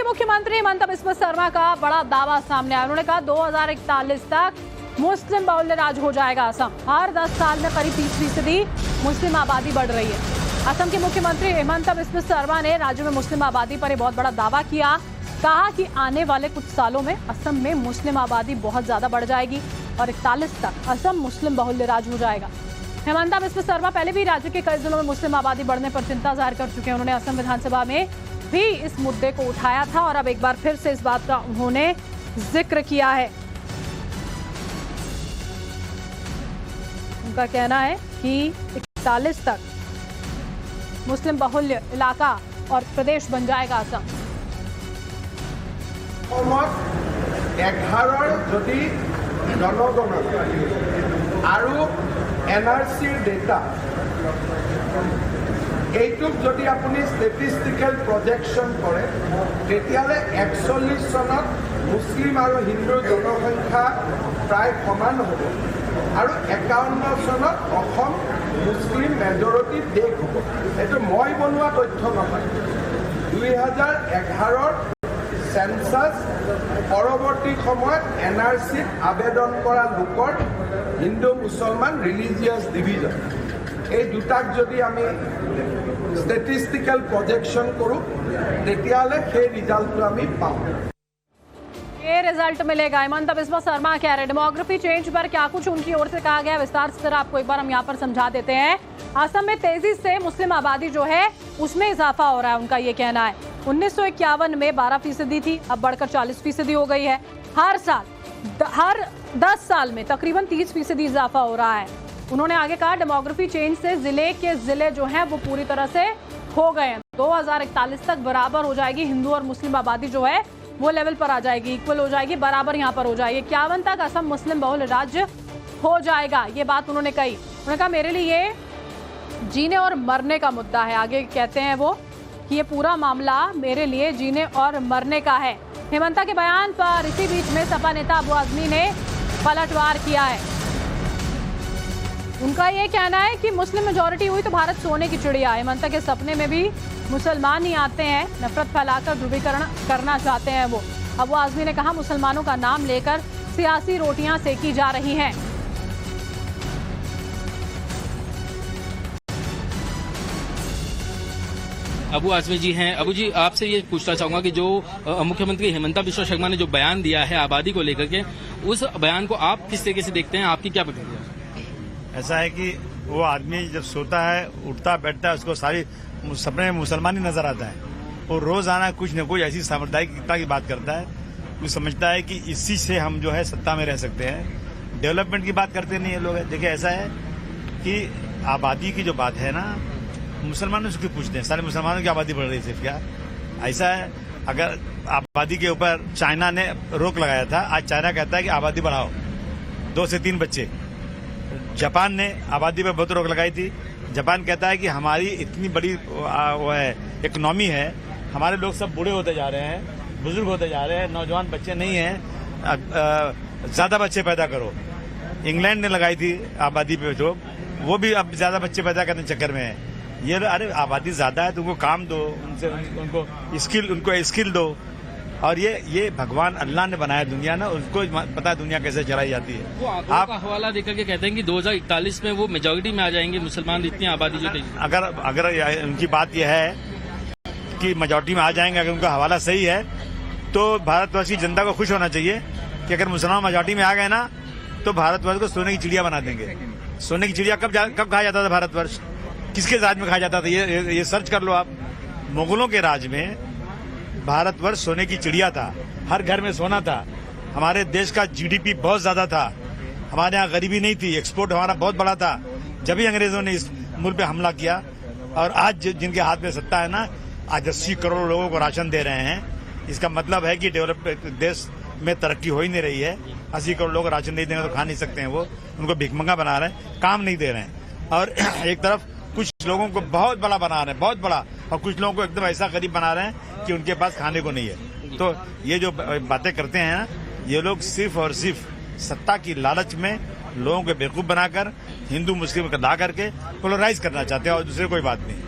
मुख्यमंत्री हेमंत बिस्वा शर्मा का बड़ा दावा सामने आया। उन्होंने कहा 2041 तक मुस्लिम बहुल्य राज हो जाएगा असम। हर 10 साल में करीब 30% मुस्लिम आबादी बढ़ रही है। असम के मुख्यमंत्री हेमंत बिस्वा शर्मा ने राज्य में मुस्लिम आबादी पर बहुत बड़ा दावा किया। कहा कि आने वाले कुछ सालों में असम में मुस्लिम आबादी बहुत ज्यादा बढ़ जाएगी और 41 तक असम मुस्लिम बहुल्य राज हो जाएगा। हेमंत बिस्वा शर्मा पहले भी राज्य के कई जिलों में मुस्लिम आबादी बढ़ने पर चिंता जाहिर कर चुके हैं। उन्होंने असम विधानसभा में भी इस मुद्दे को उठाया था और अब एक बार फिर से इस बात का उन्होंने जिक्र किया है। उनका कहना है कि 41 तक मुस्लिम बहुल्य इलाका और प्रदेश बन जाएगा असम। 11 যদি জনগণনা আৰু এনআরসিৰ ডেটা এইটোক যদি আপুনি ষ্টেটিষ্টিকেল প্ৰজেকশ্যন কৰে তেতিয়াহ'লে 41 চনত মুছলিম আৰু হিন্দুৰ জনসংখ্যা প্ৰায় সমান হ'ব আৰু 51 চনত অসম মুছলিম মেজৰিটি দেশ হ'ব। এইটো মই বনোৱা তথ্য নহয়। 2011 সেন্সাস পৰৱৰ্তী সময়ত এনআৰসিত আবেদন কৰা লোকৰ হিন্দু মুছলমান ৰিলিজিয়াছ ডিভিজন এই দুটাক যদি আমি ষ্টেটিষ্টিকেল প্ৰজেকশ্যন কৰোঁ তেতিয়াহ'লে সেই ৰিজাল্টটো আমি পাওঁ। ये रिजल्ट मिलेगा। हेमंत बिस्वा शर्मा कह रहे डेमोग्राफी चेंज पर क्या कुछ उनकी ओर से कहा गया विस्तार से आपको एक बार हम यहाँ पर समझा देते हैं। असम में तेजी से मुस्लिम आबादी जो है उसमें इजाफा हो रहा है, उनका ये कहना है। 1951 में 12% थी, अब बढ़कर 40% हो गई है। हर 10 साल में तकरीबन 30% इजाफा हो रहा है। उन्होंने आगे कहा डेमोग्राफी चेंज से जिले जो हैं वो पूरी तरह से हो गए हैं। 2041 तक बराबर हो जाएगी हिंदू और मुस्लिम आबादी जो है वो लेवल पर आ जाएगी, इक्वल हो जाएगी, बराबर यहाँ पर हो जाएगी। 51 तक असम मुस्लिम बहुल्य राज्य हो जाएगा, ये बात उन्होंने कही। उन्होंने कहा मेरे लिए ये जीने और मरने का मुद्दा है। आगे कहते हैं वो कि ये पूरा मामला मेरे लिए जीने और मरने का है। हेमंता के बयान पर इसी बीच में सपा नेता अबू आजमी ने पलटवार किया है। उनका ये कहना है कि मुस्लिम मेजॉरिटी हुई तो भारत सोने की चिड़िया। हेमंता के सपने में भी मुसलमान ही आते हैं, नफरत फैलाकर ध्रुवीकरण करना चाहते हैं वो। अबू आजमी ने कहा मुसलमानों का नाम लेकर सियासी रोटियां सेकी जा रही हैं। अबू आजमी जी हैं। अबू जी, आपसे ये पूछना चाहूंगा कि जो मुख्यमंत्री हेमंत बिस्वा शर्मा ने जो बयान दिया है आबादी को लेकर के, उस बयान को आप किस तरीके से देखते हैं? आपकी क्या प्रतिक्रिया? ऐसा है कि वो आदमी जब सोता है, उठता बैठता है, उसको सारी सपने में मुसलमान ही नजर आता है। वो रोजाना कुछ न कुछ ऐसी सामुदायिकता की बात करता है। वो समझता है कि इसी से हम जो है सत्ता में रह सकते हैं। डेवलपमेंट की बात करते नहीं है लोग। देखिए, ऐसा है कि आबादी की जो बात है ना, मुसलमानों से क्यों पूछते हैं? सारे मुसलमानों की आबादी बढ़ रही है सिर्फ क्या? ऐसा है, अगर आबादी के ऊपर चाइना ने रोक लगाया था, आज चाइना कहता है कि आबादी बढ़ाओ, 2 से 3 बच्चे। जापान ने आबादी पर बहुत रोक लगाई थी। जापान कहता है कि हमारी इतनी बड़ी वो है इकोनॉमी है, हमारे लोग सब बूढ़े होते जा रहे हैं, बुजुर्ग होते जा रहे हैं, नौजवान बच्चे नहीं हैं, ज्यादा बच्चे पैदा करो। इंग्लैंड ने लगाई थी आबादी पे रोक, वो भी अब ज्यादा बच्चे पैदा करने के चक्कर में है। ये अरे आबादी ज्यादा है तो उनको काम दो, उनको स्किल दो। और ये भगवान अल्लाह ने बनाया दुनिया ना, उसको पता है दुनिया कैसे चलाई जाती है। वो आप का हवाला देकर के कहते हैं कि 2041 में वो मेजॉरिटी में आ जाएंगे मुसलमान, इतनी आबादी जो थी। अगर उनकी बात यह है कि मेजॉरिटी में आ जाएंगे, अगर उनका हवाला सही है तो भारतवर्ष की जनता को खुश होना चाहिए कि अगर मुसलमान मेजॉरिटी में आ गए ना तो भारतवर्ष को सोने की चिड़िया बना देंगे। सोने की चिड़िया कब कहा जाता था भारतवर्ष? किसके राज में कहा जाता था? ये सर्च कर लो आप। मुगलों के राज में भारतवर्ष सोने की चिड़िया था, हर घर में सोना था, हमारे देश का जीडीपी बहुत ज्यादा था, हमारे यहाँ गरीबी नहीं थी, एक्सपोर्ट हमारा बहुत बड़ा था। जब ही अंग्रेजों ने इस मुल्क पे हमला किया और आज जिनके हाथ में सत्ता है ना, आज 80 करोड़ लोगों को राशन दे रहे हैं। इसका मतलब है कि डेवलप देश में तरक्की हो ही नहीं रही है। 80 करोड़ लोग राशन नहीं देंगे तो खा नहीं सकते हैं, वो उनको भिखमंगा बना रहे हैं, काम नहीं दे रहे हैं। और एक तरफ कुछ लोगों को बहुत बड़ा बना रहे हैं, बहुत बड़ा, और कुछ लोगों को एकदम ऐसा गरीब बना रहे हैं कि उनके पास खाने को नहीं है। तो ये जो बातें करते हैं ना, ये लोग सिर्फ और सिर्फ सत्ता की लालच में लोगों को बेवकूफ बनाकर हिंदू मुस्लिम ला करके पोलराइज करना चाहते हैं और दूसरे कोई बात नहीं।